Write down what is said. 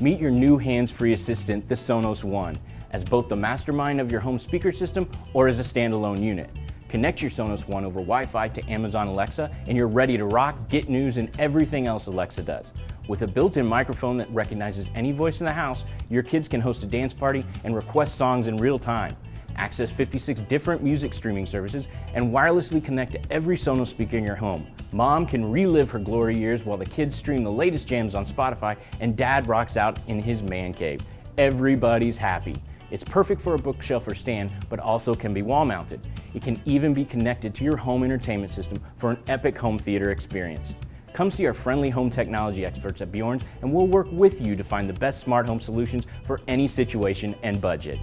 Meet your new hands-free assistant, the Sonos One, as both the mastermind of your home speaker system or as a standalone unit. Connect your Sonos One over Wi-Fi to Amazon Alexa and you're ready to rock, get news, and everything else Alexa does. With a built-in microphone that recognizes any voice in the house, your kids can host a dance party and request songs in real time. Access 56 different music streaming services and wirelessly connect to every Sonos speaker in your home. Mom can relive her glory years while the kids stream the latest jams on Spotify and Dad rocks out in his man cave. Everybody's happy. It's perfect for a bookshelf or stand, but also can be wall mounted. It can even be connected to your home entertainment system for an epic home theater experience. Come see our friendly home technology experts at Bjorn's and we'll work with you to find the best smart home solutions for any situation and budget.